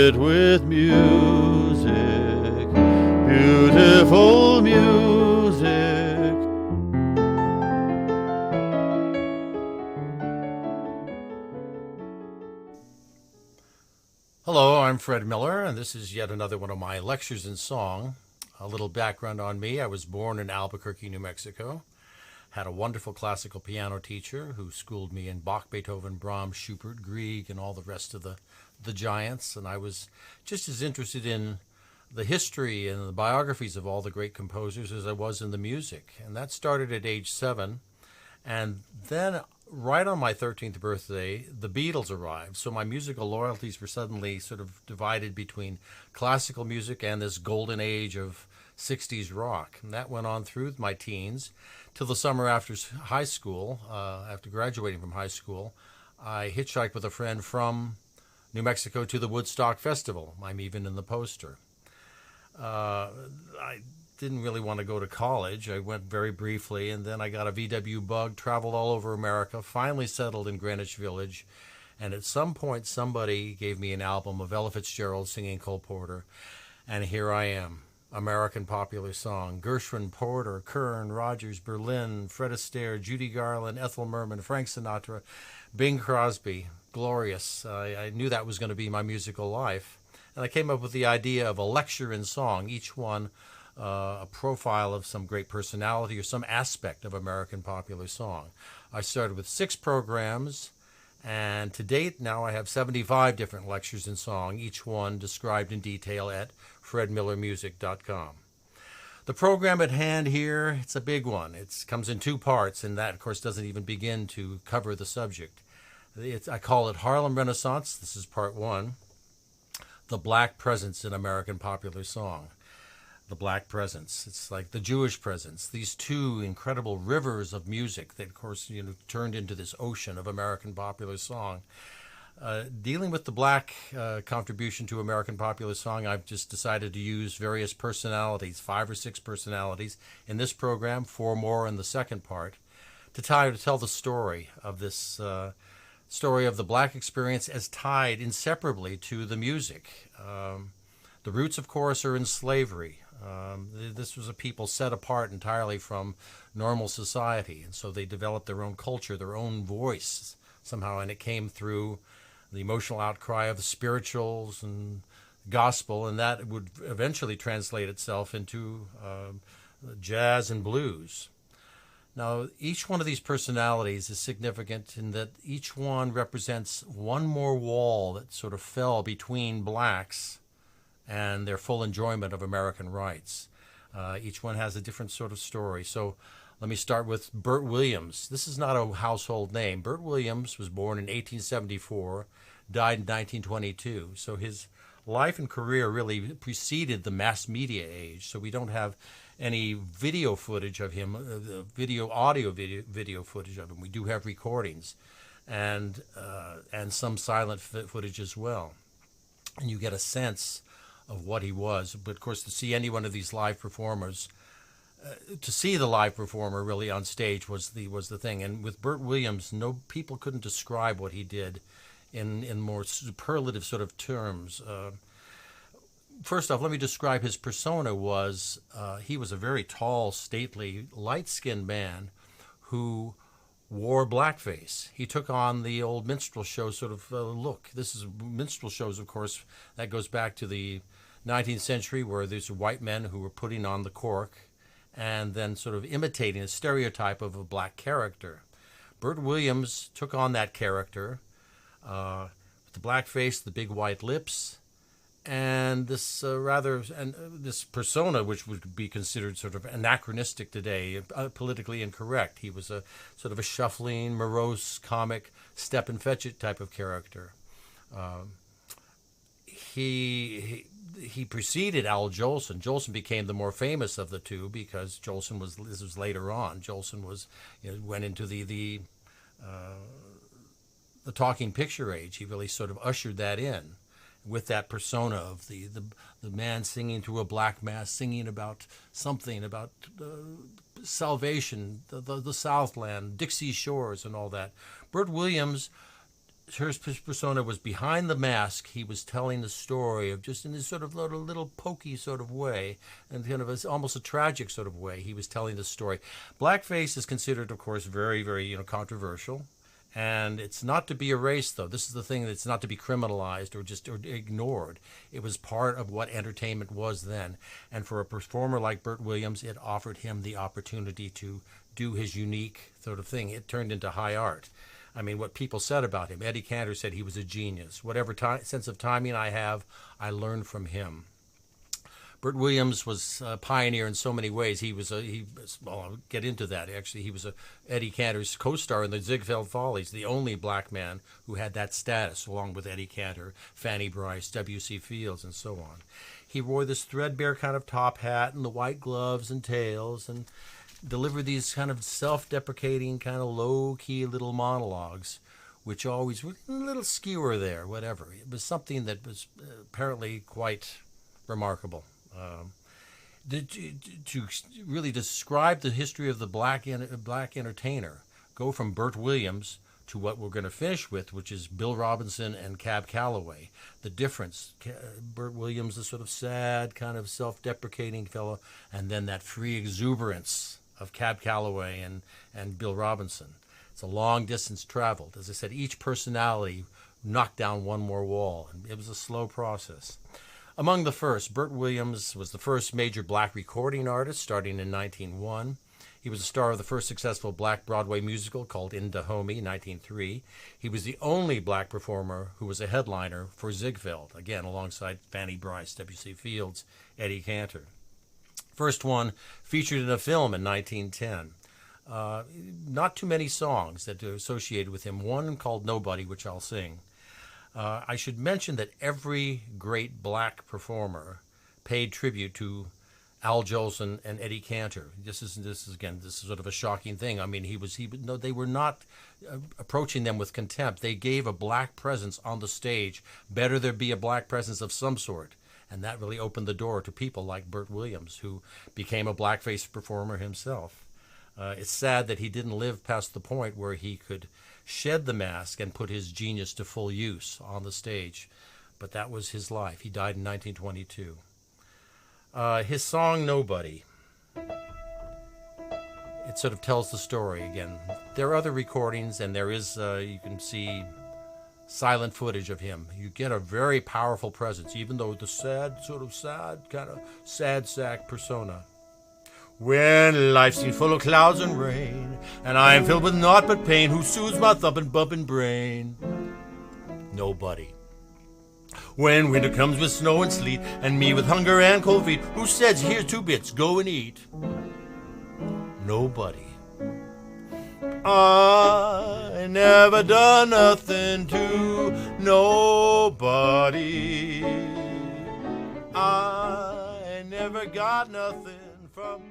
it with music, beautiful music. Hello, I'm Fred Miller, and this is yet another one of my lectures in song. A little background on me: I was born in Albuquerque, New Mexico. Had a wonderful classical piano teacher who schooled me in Bach, Beethoven, Brahms, Schubert, Grieg, and all the rest of the giants. And I was just as interested in the history and the biographies of all the great composers as I was in the music. And that started at age 7. And then right on my 13th birthday, the Beatles arrived. So my musical loyalties were suddenly sort of divided between classical music and this golden age of 60s rock. And that went on through my teens till the summer after high school. After graduating from high school, I hitchhiked with a friend from New Mexico to the Woodstock Festival. I'm even in the poster. I didn't really want to go to college. I went very briefly, and then I got a VW bug, traveled all over America, finally settled in Greenwich Village, and at some point somebody gave me an album of Ella Fitzgerald singing Cole Porter, and here I am. American popular song. Gershwin, Porter, Kern, Rogers, Berlin, Fred Astaire, Judy Garland, Ethel Merman, Frank Sinatra, Bing Crosby. Glorious. I knew that was going to be my musical life. And I came up with the idea of a lecture in song, each one a profile of some great personality or some aspect of American popular song. I started with 6 programs, and to date now I have 75 different lectures in song, each one described in detail at fredmillermusic.com. The program at hand here, it's a big one. It comes in 2 parts, and that, of course, doesn't even begin to cover the subject. I call it Harlem Renaissance. This is part 1. The Black Presence in American Popular Song. The Black Presence. It's like the Jewish presence. These 2 incredible rivers of music that, of course, turned into this ocean of American popular song. Dealing with the black contribution to American popular song, I've just decided to use various personalities, 5 or 6 personalities in this program, 4 more in the second part, to tell the story of this story of the black experience as tied inseparably to the music. The roots, of course, are in slavery. This was a people set apart entirely from normal society, and so they developed their own culture, their own voice somehow, and it came through the emotional outcry of the spirituals and gospel, and that would eventually translate itself into jazz and blues. Now, each one of these personalities is significant in that each one represents one more wall that sort of fell between blacks and their full enjoyment of American rights. Each one has a different sort of story. So let me start with Bert Williams. This is not a household name. Bert Williams was born in 1874, died in 1922. So his life and career really preceded the mass media age. So we don't have any video footage of him, audio footage of him. We do have recordings and some silent footage as well. And you get a sense of what he was. But of course, to see any one of these live performers, to see the live performer really on stage was the thing. And with Bert Williams, people couldn't describe what he did in more superlative sort of terms. First off, let me describe his persona. He was a very tall, stately, light-skinned man who wore blackface. He took on the old minstrel show sort of look. This is minstrel shows, of course, that goes back to the 19th century, where there's white men who were putting on the cork and then sort of imitating a stereotype of a black character. Bert Williams took on that character with the blackface, the big white lips, and this this persona, which would be considered sort of anachronistic today, politically incorrect. He was a sort of a shuffling, morose, comic, step and fetch it type of character. He preceded Al Jolson. Jolson became the more famous of the 2 because this was later on. Jolson went into the talking picture age. He really sort of ushered that in with that persona of the man singing through a black mass, singing about something, about salvation, the Southland, Dixie Shores, and all that. Bert Williams his persona was behind the mask. He was telling the story of just in this sort of little pokey sort of way, and kind of almost a tragic sort of way. He was telling the story. Blackface is considered, of course, very, very controversial, and it's not to be erased. Though this is the thing, that's not to be criminalized or ignored. It was part of what entertainment was then, and for a performer like Bert Williams, it offered him the opportunity to do his unique sort of thing. It turned into high art. I mean, what people said about him. Eddie Cantor said he was a genius. Whatever sense of timing I have, I learned from him. Bert Williams was a pioneer in so many ways. Well, I'll get into that. Actually, he was Eddie Cantor's co-star in the Ziegfeld Follies, the only black man who had that status, along with Eddie Cantor, Fanny Brice, W.C. Fields, and so on. He wore this threadbare kind of top hat and the white gloves and tails, and deliver these kind of self-deprecating, kind of low-key little monologues, which always were a little skewer there, whatever. It was something that was apparently quite remarkable. To really describe the history of the black entertainer, go from Bert Williams to what we're going to finish with, which is Bill Robinson and Cab Calloway. The difference, Bert Williams, the sort of sad, kind of self-deprecating fellow, and then that free exuberance of Cab Calloway and Bill Robinson. It's a long distance traveled. As I said, each personality knocked down one more wall, and it was a slow process. Among the first, Bert Williams was the first major black recording artist, starting in 1901. He was a star of the first successful black Broadway musical called In Dahomey, 1903. He was the only black performer who was a headliner for Ziegfeld, again alongside Fanny Brice, W.C. Fields, Eddie Cantor. First one featured in a film in 1910. Not too many songs that are associated with him. One called Nobody, which I'll sing. I should mention that every great black performer paid tribute to Al Jolson and Eddie Cantor. This is sort of a shocking thing. I mean, they were not approaching them with contempt. They gave a black presence on the stage. Better there be a black presence of some sort. And that really opened the door to people like Bert Williams, who became a blackface performer himself. It's sad that he didn't live past the point where he could shed the mask and put his genius to full use on the stage. But that was his life. He died in 1922. His song, Nobody, it sort of tells the story again. There are other recordings, and there is, you can see silent footage of him. You get a very powerful presence, even though the sad sack persona. When life seems full of clouds and rain, and I am filled with naught but pain, who soothes my thumping, bumping brain? Nobody. When winter comes with snow and sleet, and me with hunger and cold feet, who says, here's 2 bits, go and eat? Nobody. I never done nothing to nobody. I never got nothing from